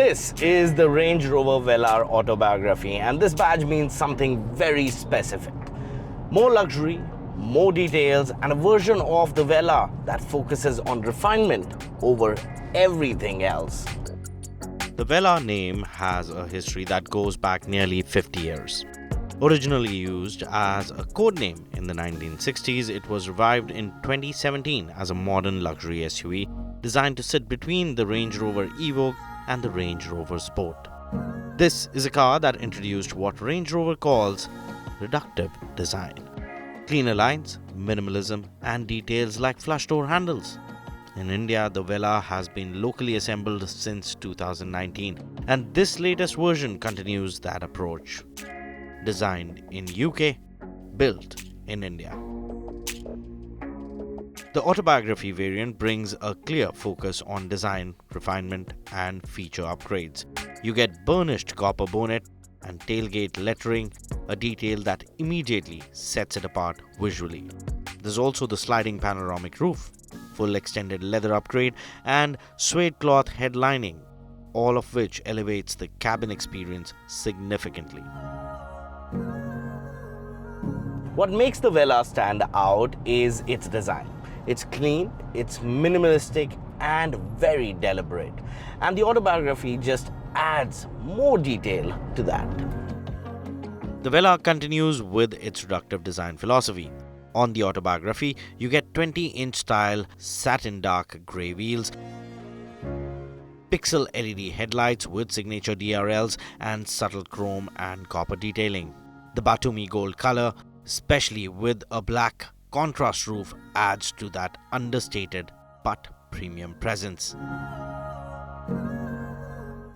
This is the Range Rover Velar Autobiography, and this badge means something very specific. More luxury, more details, and a version of the Velar that focuses on refinement over everything else. The Velar name has a history that goes back nearly 50 years. Originally used as a code name in the 1960s, it was revived in 2017 as a modern luxury SUV designed to sit between the Range Rover Evoque and the Range Rover Sport. This is a car that introduced what Range Rover calls reductive design. Cleaner lines, minimalism, and details like flush door handles. In India, the Velar has been locally assembled since 2019, and this latest version continues that approach. Designed in UK, built in India. The Autobiography variant brings a clear focus on design, refinement, and feature upgrades. You get burnished copper bonnet and tailgate lettering, a detail that immediately sets it apart visually. There's also the sliding panoramic roof, full extended leather upgrade, and suede cloth headlining, all of which elevates the cabin experience significantly. What makes the Velar stand out is its design. It's clean, it's minimalistic, and very deliberate. And the Autobiography just adds more detail to that. The Velar continues with its reductive design philosophy. On the Autobiography, you get 20-inch style satin dark grey wheels, pixel LED headlights with signature DRLs, and subtle chrome and copper detailing. The Batumi gold color, especially with a black contrast roof, adds to that understated but premium presence.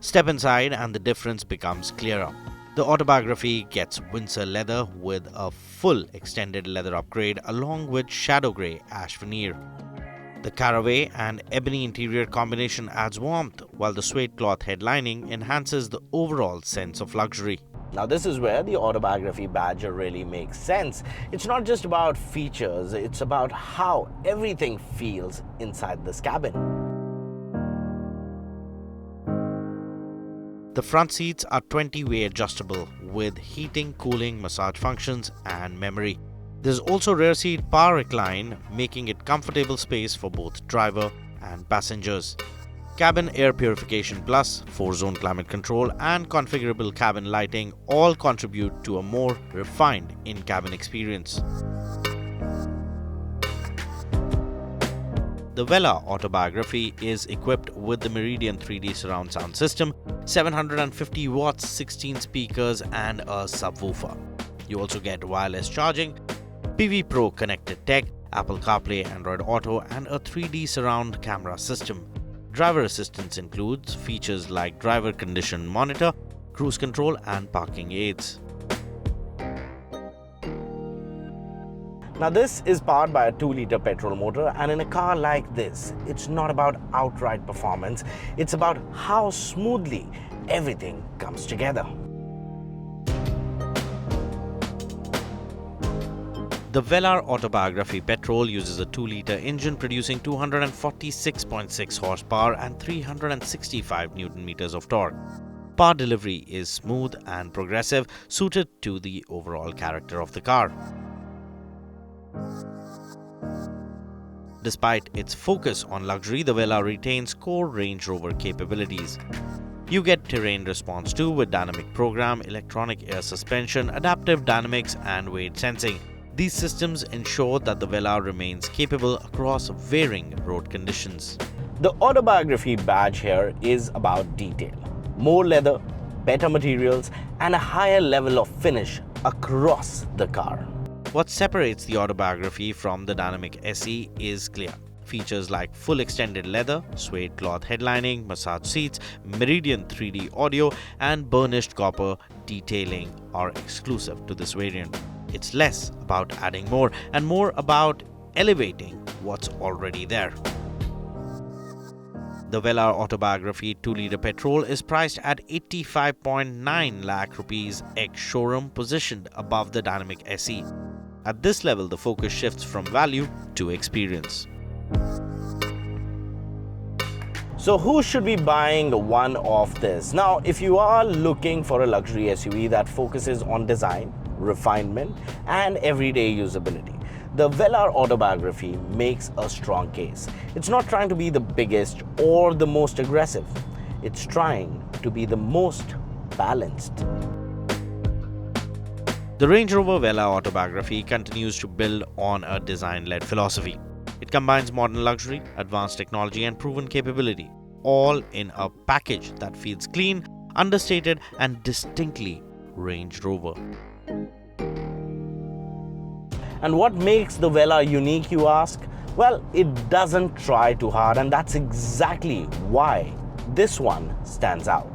Step inside and the difference becomes clearer. The Autobiography gets Windsor leather with a full extended leather upgrade along with shadow grey ash veneer. The caraway and ebony interior combination adds warmth, while the suede cloth headlining enhances the overall sense of luxury. Now this is where the Autobiography badge really makes sense. It's not just about features, it's about how everything feels inside this cabin. The front seats are 20-way adjustable with heating, cooling, massage functions, and memory. There's also rear seat power recline, making it comfortable space for both driver and passengers. Cabin air purification plus, 4-zone climate control, and configurable cabin lighting all contribute to a more refined in-cabin experience. The Velar Autobiography is equipped with the Meridian 3D surround sound system, 750 watts, 16 speakers, and a subwoofer. You also get wireless charging, PV Pro connected tech, Apple CarPlay, Android Auto, and a 3D surround camera system. Driver assistance includes features like driver condition monitor, cruise control, and parking aids. Now this is powered by a 2-liter petrol motor, and in a car like this, it's not about outright performance, it's about how smoothly everything comes together. The Velar Autobiography petrol uses a 2-liter engine producing 246.6 horsepower and 365 Nm of torque. Power delivery is smooth and progressive, suited to the overall character of the car. Despite its focus on luxury, the Velar retains core Range Rover capabilities. You get terrain response 2 with dynamic program, electronic air suspension, adaptive dynamics, and weight sensing. These systems ensure that the Velar remains capable across varying road conditions. The Autobiography badge here is about detail. More leather, better materials, and a higher level of finish across the car. What separates the Autobiography from the Dynamic SE is clear. Features like full extended leather, suede cloth headlining, massage seats, Meridian 3D audio, and burnished copper detailing are exclusive to this variant. It's less about adding more and more about elevating what's already there. The Velar Autobiography 2-liter petrol is priced at 85.9 lakh rupees ex-showroom, positioned above the Dynamic SE. At this level, the focus shifts from value to experience. So who should be buying one of this? Now, if you are looking for a luxury SUV that focuses on design, refinement, and everyday usability, the Velar Autobiography makes a strong case. It's not trying to be the biggest or the most aggressive. It's trying to be the most balanced. The Range Rover Velar Autobiography continues to build on a design-led philosophy. It combines modern luxury, advanced technology, and proven capability, all in a package that feels clean, understated, and distinctly Range Rover. And what makes the Velar unique, you ask? Well, it doesn't try too hard, and that's exactly why this one stands out.